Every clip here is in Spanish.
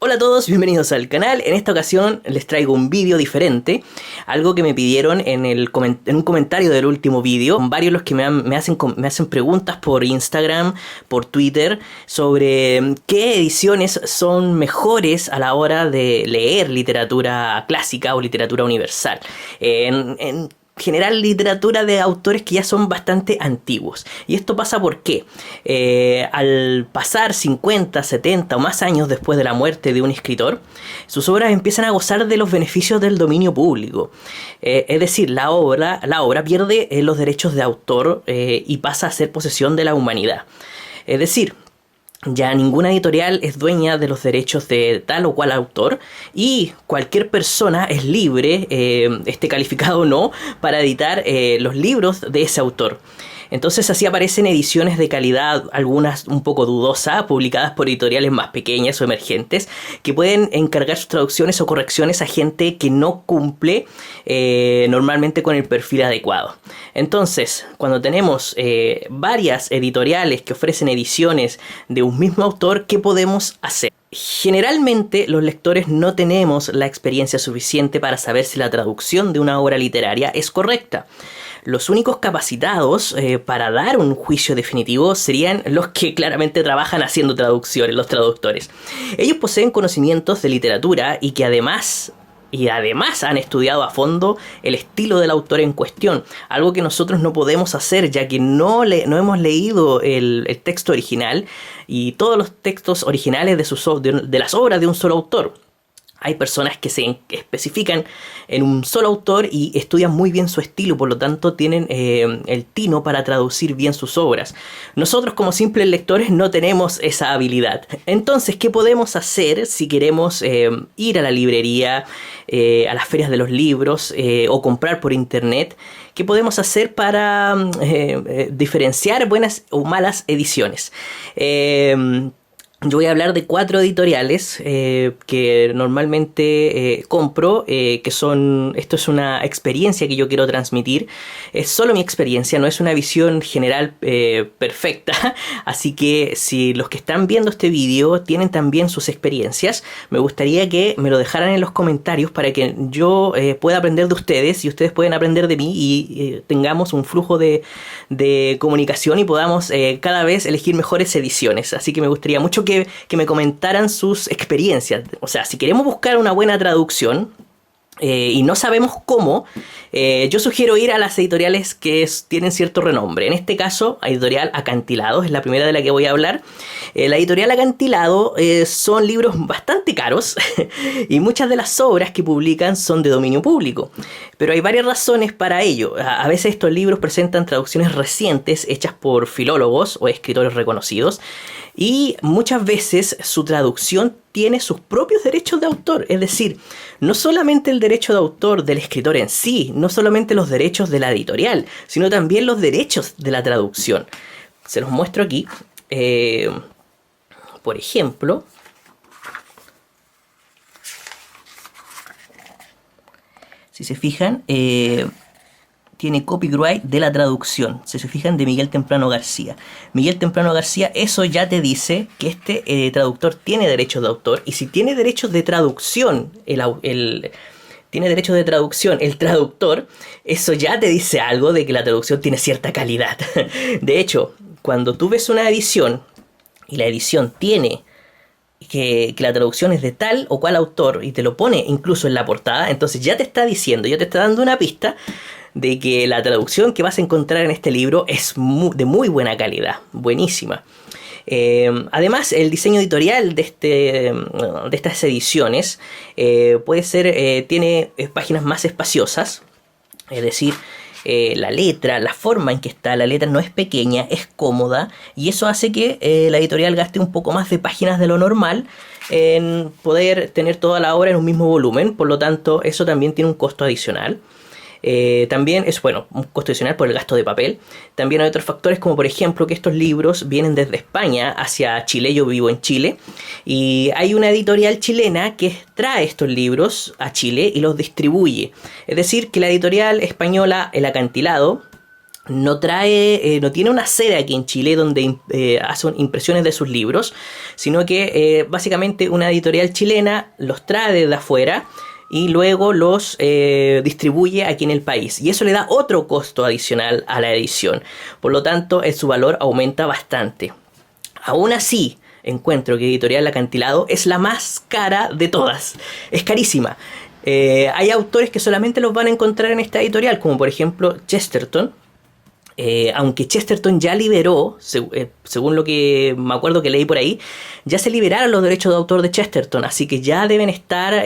Hola a todos, bienvenidos al canal. En esta ocasión les traigo un vídeo diferente, algo que me pidieron en un comentario del último vídeo. Varios los que me hacen preguntas por Instagram, por Twitter, sobre qué ediciones son mejores a la hora de leer literatura clásica o literatura universal. En general, literatura de autores que ya son bastante antiguos. Y esto pasa porque al pasar 50, 70 o más años después de la muerte de un escritor, sus obras empiezan a gozar de los beneficios del dominio público. Es decir, la obra pierde los derechos de autor y pasa a ser posesión de la humanidad. Es decir, ya ninguna editorial es dueña de los derechos de tal o cual autor y cualquier persona es libre, esté calificado o no, para editar los libros de ese autor. Entonces así aparecen ediciones de calidad, algunas un poco dudosas, publicadas por editoriales más pequeñas o emergentes, que pueden encargar sus traducciones o correcciones a gente que no cumple normalmente con el perfil adecuado. Entonces, cuando tenemos varias editoriales que ofrecen ediciones de un mismo autor, ¿qué podemos hacer? Generalmente los lectores no tenemos la experiencia suficiente para saber si la traducción de una obra literaria es correcta. Los únicos capacitados para dar un juicio definitivo serían los que claramente trabajan haciendo traducciones, los traductores. Ellos poseen conocimientos de literatura y que además han estudiado a fondo el estilo del autor en cuestión, algo que nosotros no podemos hacer ya que no hemos leído el texto original y todos los textos originales de las obras de un solo autor. Hay personas que se especifican en un solo autor y estudian muy bien su estilo, por lo tanto tienen el tino para traducir bien sus obras. Nosotros como simples lectores no tenemos esa habilidad. Entonces, ¿qué podemos hacer si queremos ir a la librería, a las ferias de los libros o comprar por internet? ¿Qué podemos hacer para diferenciar buenas o malas ediciones? Yo voy a hablar de 4 editoriales que normalmente compro, esto es una experiencia que yo quiero transmitir. Es solo mi experiencia, no es una visión general perfecta. Así que si los que están viendo este vídeo tienen también sus experiencias, me gustaría que me lo dejaran en los comentarios para que yo pueda aprender de ustedes y ustedes pueden aprender de mí y tengamos un flujo de comunicación y podamos cada vez elegir mejores ediciones. Así que me gustaría mucho que me comentaran sus experiencias. O sea, si queremos buscar una buena traducción y no sabemos cómo, yo sugiero ir a las editoriales que tienen cierto renombre. En este caso, Editorial Acantilado es la primera de la que voy a hablar. La Editorial Acantilado son libros bastante caros y muchas de las obras que publican son de dominio público. Pero hay varias razones para ello. A veces estos libros presentan traducciones recientes hechas por filólogos o escritores reconocidos y muchas veces su traducción tiene sus propios derechos de autor. Es decir, no solamente el derecho de autor del escritor en sí, no solamente los derechos de la editorial, sino también los derechos de la traducción. Se los muestro aquí. Por ejemplo, si se fijan, tiene copyright de la traducción. Si se fijan, de Miguel Temprano García. Miguel Temprano García, eso ya te dice que este traductor tiene derechos de autor. Y si tiene derechos de traducción tiene derechos de traducción el traductor, eso ya te dice algo de que la traducción tiene cierta calidad. De hecho, cuando tú ves una edición y la edición tiene que la traducción es de tal o cual autor y te lo pone incluso en la portada, entonces ya te está diciendo, ya te está dando una pista de que la traducción que vas a encontrar en este libro es de muy buena calidad, buenísima. Además, el diseño editorial de estas ediciones tiene páginas más espaciosas, es decir, la letra, la forma en que está la letra no es pequeña, es cómoda y eso hace que la editorial gaste un poco más de páginas de lo normal en poder tener toda la obra en un mismo volumen, por lo tanto eso también tiene un costo adicional. También es, un costo adicional por el gasto de papel. También hay otros factores como por ejemplo que estos libros vienen desde España hacia Chile. Yo vivo en Chile y hay una editorial chilena que trae estos libros a Chile y los distribuye. Es decir, que la editorial española El Acantilado no trae, no tiene una sede aquí en Chile donde hace impresiones de sus libros, sino que básicamente una editorial chilena los trae desde afuera y luego los distribuye aquí en el país. Y eso le da otro costo adicional a la edición. Por lo tanto, su valor aumenta bastante. Aún así, encuentro que Editorial Acantilado es la más cara de todas. Es carísima. Hay autores que solamente los van a encontrar en esta editorial, como por ejemplo Chesterton. Aunque Chesterton ya liberó, según lo que me acuerdo que leí por ahí, ya se liberaron los derechos de autor de Chesterton, así que ya deben estar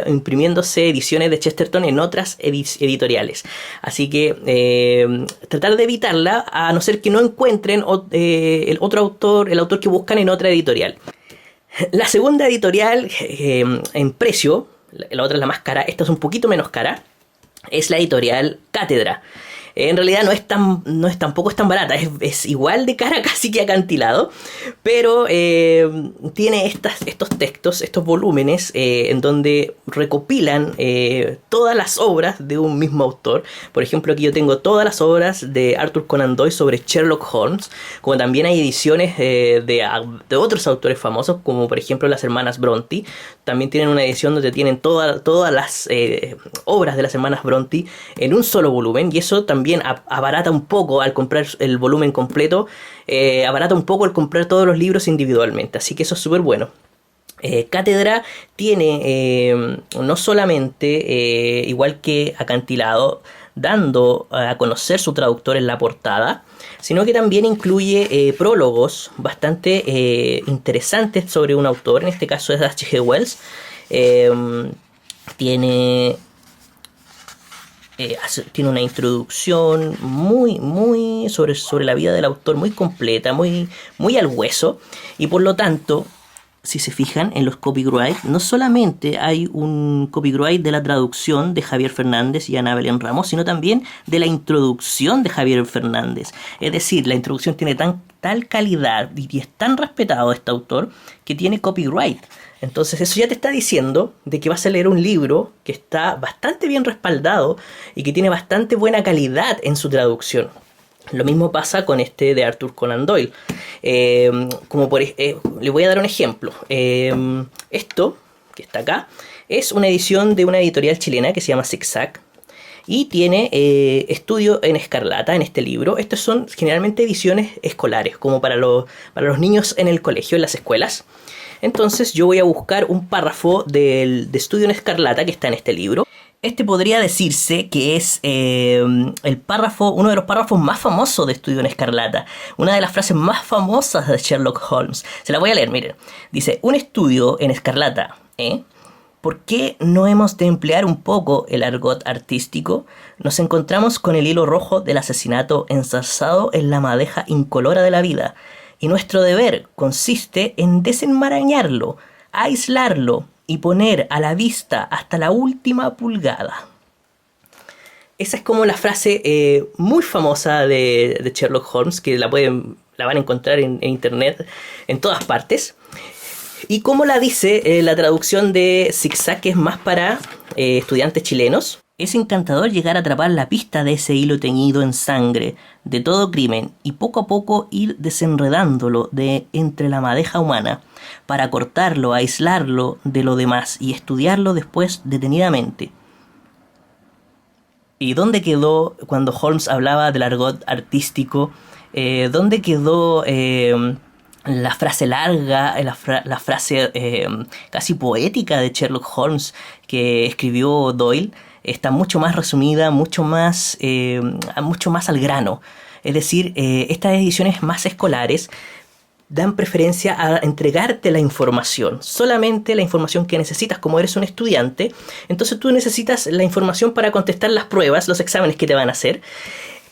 imprimiéndose ediciones de Chesterton en otras editoriales. Así que tratar de evitarla, a no ser que no encuentren el otro autor, el autor que buscan en otra editorial. La segunda editorial en precio, la otra es la más cara, esta es un poquito menos cara, es la editorial Cátedra. En realidad tampoco es tan barata, es igual de cara casi que Acantilado, pero tiene estos textos, estos volúmenes en donde recopilan todas las obras de un mismo autor. Por ejemplo, aquí yo tengo todas las obras de Arthur Conan Doyle sobre Sherlock Holmes, como también hay ediciones de otros autores famosos, como por ejemplo las hermanas Bronte. También tienen una edición donde tienen todas las obras de las hermanas Bronte en un solo volumen, y eso también abarata un poco al comprar el volumen completo, abarata un poco al comprar todos los libros individualmente, así que eso es súper bueno. Cátedra tiene no solamente, igual que Acantilado, dando a conocer su traductor en la portada, sino que también incluye prólogos bastante interesantes sobre un autor, en este caso es H.G. Wells. Tiene una introducción muy sobre la vida del autor, muy completa, muy al hueso, y por lo tanto, si se fijan en los copyright, no solamente hay un copyright de la traducción de Javier Fernández y Ana Belén Ramos, sino también de la introducción de Javier Fernández. Es decir, la introducción tiene tal calidad y es tan respetado este autor que tiene copyright. Entonces eso ya te está diciendo de que vas a leer un libro que está bastante bien respaldado y que tiene bastante buena calidad en su traducción. Lo mismo pasa con este de Arthur Conan Doyle. Le voy a dar un ejemplo. Esto, que está acá, es una edición de una editorial chilena que se llama Zigzag. Y tiene estudio en escarlata en este libro. Estas son generalmente ediciones escolares, como para los niños en el colegio, en las escuelas. Entonces yo voy a buscar un párrafo de estudio en escarlata que está en este libro. Este podría decirse que es uno de los párrafos más famosos de Estudio en Escarlata. Una de las frases más famosas de Sherlock Holmes. Se la voy a leer, miren. Dice, un estudio en escarlata, ¿por qué no hemos de emplear un poco el argot artístico? Nos encontramos con el hilo rojo del asesinato enzarzado en la madeja incolora de la vida. Y nuestro deber consiste en desenmarañarlo, aislarlo y poner a la vista hasta la última pulgada. Esa es como la frase muy famosa de Sherlock Holmes, que la van a encontrar en internet en todas partes. Y como la dice la traducción de Zigzag, que es más para estudiantes chilenos. Es encantador llegar a atrapar la pista de ese hilo teñido en sangre de todo crimen y poco a poco ir desenredándolo de entre la madeja humana para cortarlo, aislarlo de lo demás y estudiarlo después detenidamente. ¿Y dónde quedó cuando Holmes hablaba del argot artístico? ¿Dónde quedó la frase larga, la frase casi poética de Sherlock Holmes que escribió Doyle? Está mucho más resumida, mucho más al grano. Es decir, estas ediciones más escolares dan preferencia a entregarte la información, solamente la información que necesitas. Como eres un estudiante, entonces tú necesitas la información para contestar las pruebas, los exámenes que te van a hacer.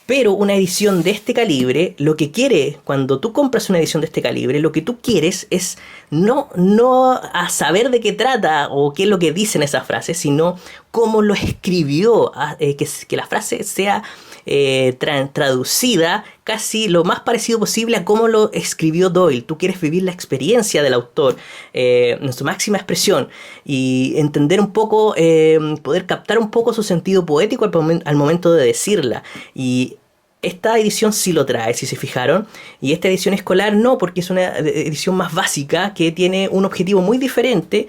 Pero una edición de este calibre, lo que quiere, cuando tú compras una edición de este calibre, lo que tú quieres es no a saber de qué trata o qué es lo que dicen esas frases, sino cómo lo escribió, que la frase sea traducida casi lo más parecido posible a cómo lo escribió Doyle. Tú quieres vivir la experiencia del autor en su máxima expresión y entender un poco, poder captar un poco su sentido poético al momento de decirla. Y Esta edición sí lo trae, si se fijaron, y esta edición escolar no, porque es una edición más básica que tiene un objetivo muy diferente,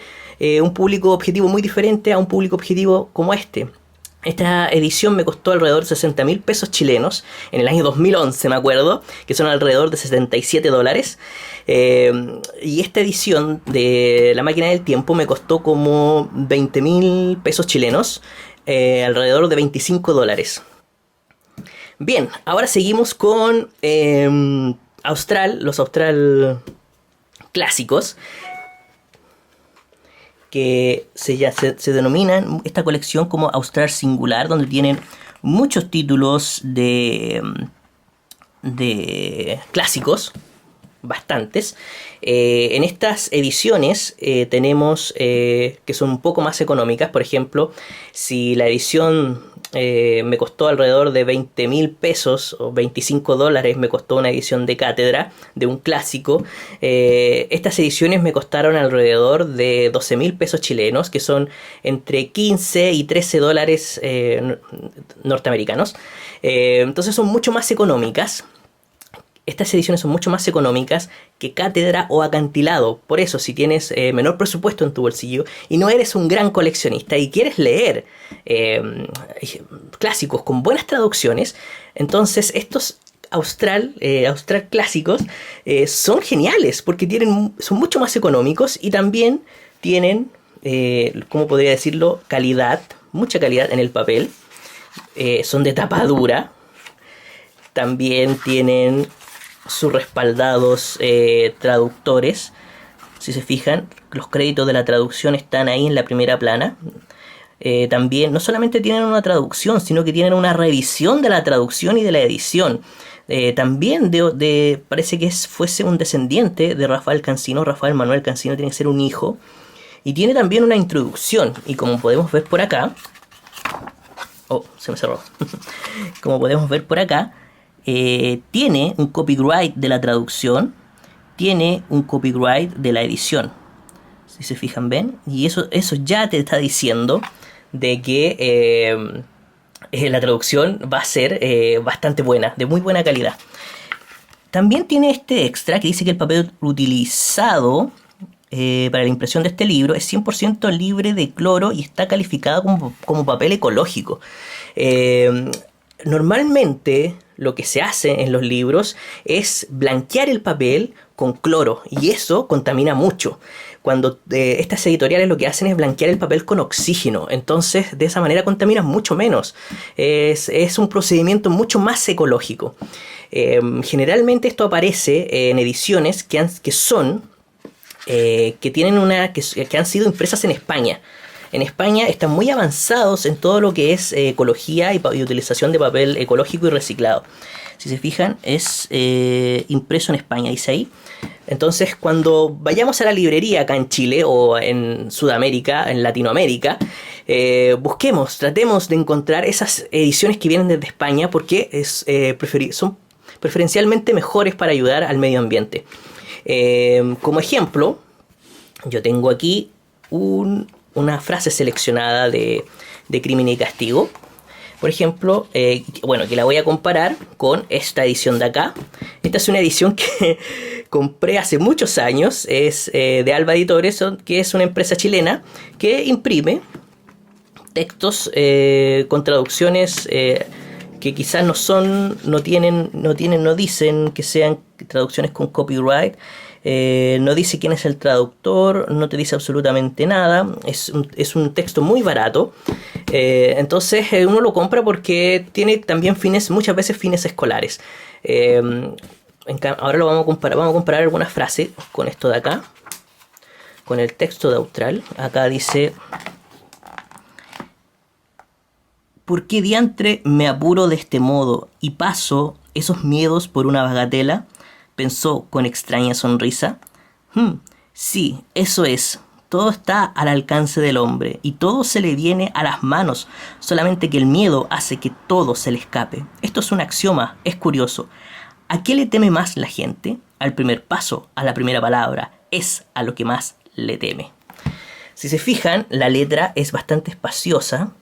un público objetivo muy diferente a un público objetivo como este. Esta edición me costó alrededor de 60.000 pesos chilenos, en el año 2011 me acuerdo, que son alrededor de $77. Y esta edición de La Máquina del Tiempo me costó como 20.000 pesos chilenos, alrededor de $25. Bien, ahora seguimos con los Austral clásicos, que se denominan esta colección como Austral Singular, donde tienen muchos títulos de clásicos, bastantes. En estas ediciones tenemos que son un poco más económicas. Por ejemplo, si la edición me costó alrededor de 20.000 pesos o $25, me costó una edición de cátedra de un clásico. Estas ediciones me costaron alrededor de 12.000 pesos chilenos, que son entre 15 y 13 dólares norteamericanos. Entonces son mucho más económicas. Estas ediciones son mucho más económicas que Cátedra o Acantilado. Por eso, si tienes menor presupuesto en tu bolsillo y no eres un gran coleccionista y quieres leer clásicos con buenas traducciones, entonces estos Austral clásicos son geniales porque son mucho más económicos y también tienen, ¿cómo podría decirlo?, mucha calidad en el papel. Son de tapa dura. También tienen sus respaldados traductores. Si se fijan, los créditos de la traducción están ahí en la primera plana. También no solamente tienen una traducción, sino que tienen una revisión de la traducción y de la edición. También parece que fuese un descendiente de Rafael Cansino. Rafael Manuel Cansino tiene que ser un hijo. Y tiene también una introducción. Y como podemos ver por acá... Oh, se me cerró. Como podemos ver por acá, tiene un copyright de la traducción, tiene un copyright de la edición. Si se fijan, ven, y eso ya te está diciendo de que la traducción va a ser bastante buena, de muy buena calidad. También tiene este extra que dice que el papel utilizado para la impresión de este libro es 100% libre de cloro y está calificado como papel ecológico. Normalmente lo que se hace en los libros es blanquear el papel con cloro y eso contamina mucho. Cuando estas editoriales lo que hacen es blanquear el papel con oxígeno, entonces de esa manera contaminan mucho menos. Es un procedimiento mucho más ecológico. Generalmente esto aparece en ediciones que han sido impresas en España. En España están muy avanzados en todo lo que es ecología y utilización de papel ecológico y reciclado. Si se fijan, es impreso en España, dice ahí. Entonces, cuando vayamos a la librería acá en Chile o en Sudamérica, en Latinoamérica, tratemos de encontrar esas ediciones que vienen desde España porque son preferencialmente mejores para ayudar al medio ambiente. Como ejemplo, yo tengo aquí una frase seleccionada de Crimen y Castigo. Por ejemplo, que la voy a comparar con esta edición de acá. Esta es una edición que compré hace muchos años. Es de Alba Editores, que es una empresa chilena que imprime textos con traducciones que quizás no dicen que sean traducciones con copyright. No dice quién es el traductor, no te dice absolutamente nada. Es un texto muy barato. Entonces uno lo compra porque tiene también muchas veces fines escolares. Ahora lo vamos a comparar algunas frases con esto de acá, con el texto de Austral. Acá dice: ¿por qué diantre me apuro de este modo y paso esos miedos por una bagatela? Pensó con extraña sonrisa. Sí, eso es. Todo está al alcance del hombre y todo se le viene a las manos, solamente que el miedo hace que todo se le escape. Esto es un axioma, es curioso. ¿A qué le teme más la gente? Al primer paso, a la primera palabra. Es a lo que más le teme. Si se fijan, la letra es bastante espaciosa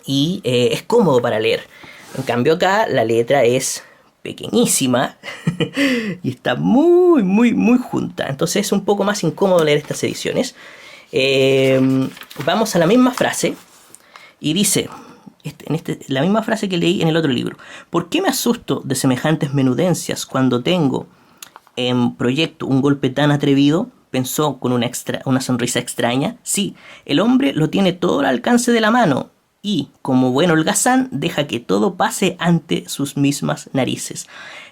y es cómodo para leer. En cambio acá la letra es pequeñísima y está muy, muy, muy junta. Entonces es un poco más incómodo leer estas ediciones. Vamos a la misma frase y dice, la misma frase que leí en el otro libro. ¿Por qué me asusto de semejantes menudencias cuando tengo en proyecto un golpe tan atrevido? Pensó con una sonrisa extraña. Sí, el hombre lo tiene todo al alcance de la mano y, como buen holgazán, deja que todo pase ante sus mismas narices.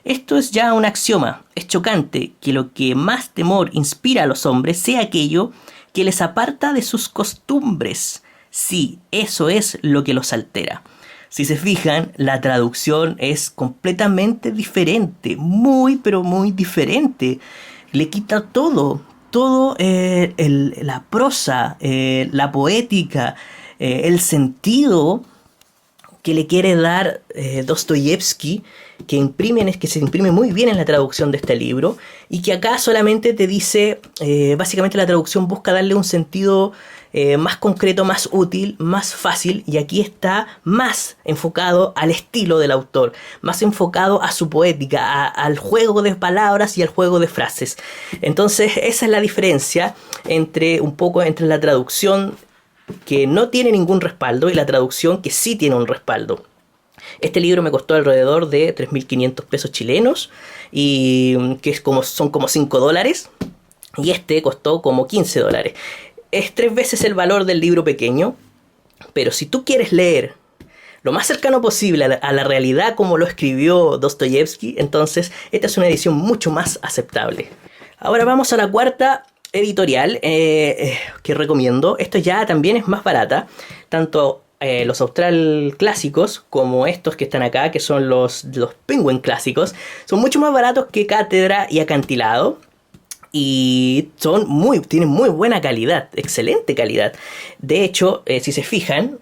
Esto es ya un axioma. Es chocante que lo que más temor inspira a los hombres sea aquello que les aparta de sus costumbres. Sí, eso es lo que los altera. Si se fijan, la traducción es completamente diferente, muy pero muy diferente. Le quita todo la prosa, la poética, el sentido que le quiere dar Dostoyevsky, que se imprime muy bien en la traducción de este libro, y que acá solamente te dice, básicamente la traducción busca darle un sentido más concreto, más útil, más fácil, y aquí está más enfocado al estilo del autor, más enfocado a su poética, al juego de palabras y al juego de frases. Entonces esa es la diferencia entre la traducción que no tiene ningún respaldo y la traducción que sí tiene un respaldo. Este libro me costó alrededor de 3.500 pesos chilenos, y que son como $5, y este costó como $15. Es 3 veces el valor del libro pequeño, pero si tú quieres leer lo más cercano posible a la realidad como lo escribió Dostoyevsky, entonces esta es una edición mucho más aceptable. Ahora vamos a la cuarta editorial que recomiendo. Esto ya también es más barata, tanto los Austral clásicos como estos que están acá, que son los Penguin clásicos, son mucho más baratos que Cátedra y Acantilado. Y tienen muy buena calidad, excelente calidad. De hecho, si se fijan,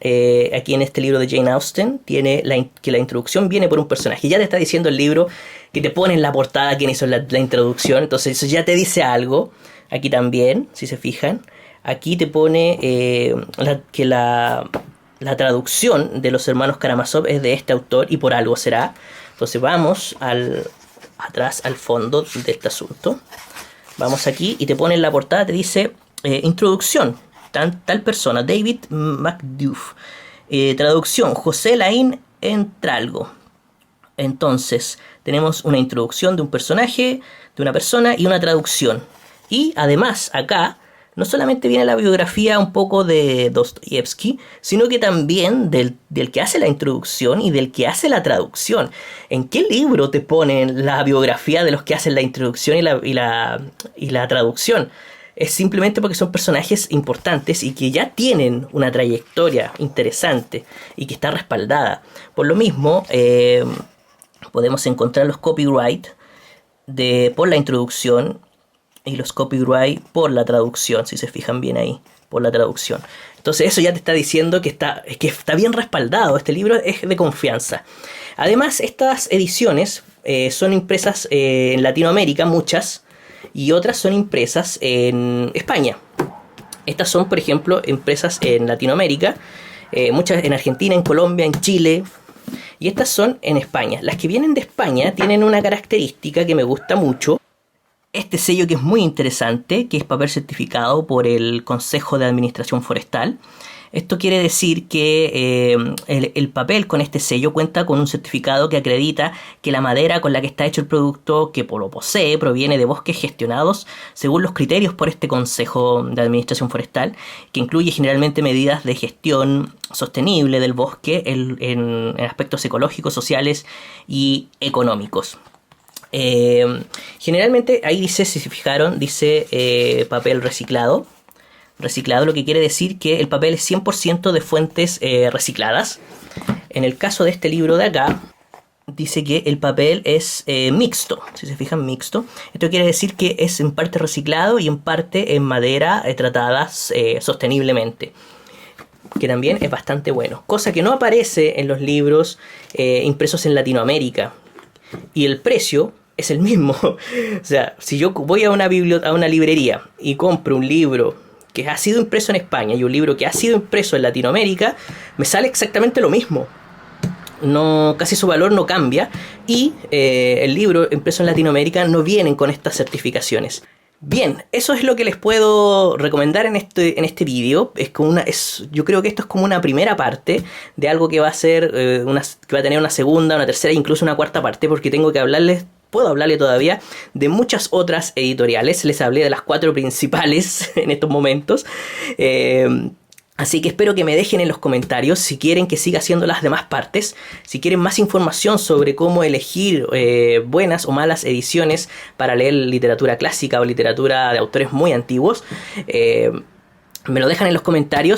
aquí en este libro de Jane Austen, tiene que la introducción viene por un personaje. Ya te está diciendo el libro que te pone en la portada quién hizo la introducción. Entonces eso ya te dice algo. Aquí también, si se fijan, aquí te pone que la traducción de los hermanos Karamazov es de este autor y por algo será. Entonces vamos atrás al fondo de este asunto. Vamos aquí y te pone en la portada, te dice introducción, tal persona, David Macduff. Traducción, José Laín Entralgo. Entonces, tenemos una introducción de un personaje, de una persona y una traducción. Y además, acá, no solamente viene la biografía un poco de Dostoyevsky, sino que también del que hace la introducción y del que hace la traducción. ¿En qué libro te ponen la biografía de los que hacen la introducción y la traducción? Es simplemente porque son personajes importantes y que ya tienen una trayectoria interesante y que está respaldada. Por lo mismo, podemos encontrar los copyright por la introducción y los copyright por la traducción, si se fijan bien ahí, por la traducción. Entonces eso ya te está diciendo que está bien respaldado, este libro es de confianza. Además, estas ediciones son impresas en Latinoamérica, muchas, y otras son impresas en España. Estas son, por ejemplo, impresas en Latinoamérica, muchas en Argentina, en Colombia, en Chile, y estas son en España. Las que vienen de España tienen una característica que me gusta mucho. Este sello que es muy interesante, que es papel certificado por el Consejo de Administración Forestal. Esto quiere decir que el papel con este sello cuenta con un certificado que acredita que la madera con la que está hecho el producto que lo posee proviene de bosques gestionados según los criterios por este Consejo de Administración Forestal, que incluye generalmente medidas de gestión sostenible del bosque en aspectos ecológicos, sociales y económicos. Generalmente ahí dice, si se fijaron, dice papel reciclado. Reciclado, lo que quiere decir que el papel es 100% de fuentes recicladas. En el caso de este libro de acá, dice que el papel es mixto. Si se fijan, mixto. Esto quiere decir que es en parte reciclado y en parte en madera tratadas sosteniblemente, que también es bastante bueno. Cosa que no aparece en los libros impresos en Latinoamérica. Y el precio es el mismo. O sea, si yo voy a una librería y compro un libro que ha sido impreso en España y un libro que ha sido impreso en Latinoamérica, me sale exactamente lo mismo. casi su valor no cambia, y el libro impreso en Latinoamérica no vienen con estas certificaciones. Bien, eso es lo que les puedo recomendar en este vídeo. Yo creo que esto es como una primera parte de algo que va a ser que va a tener una segunda, una tercera, incluso una cuarta parte, porque puedo hablarle todavía de muchas otras editoriales. Les hablé de las 4 principales en estos momentos. Así que espero que me dejen en los comentarios si quieren que siga haciendo las demás partes, si quieren más información sobre cómo elegir buenas o malas ediciones para leer literatura clásica o literatura de autores muy antiguos. Me lo dejan en los comentarios.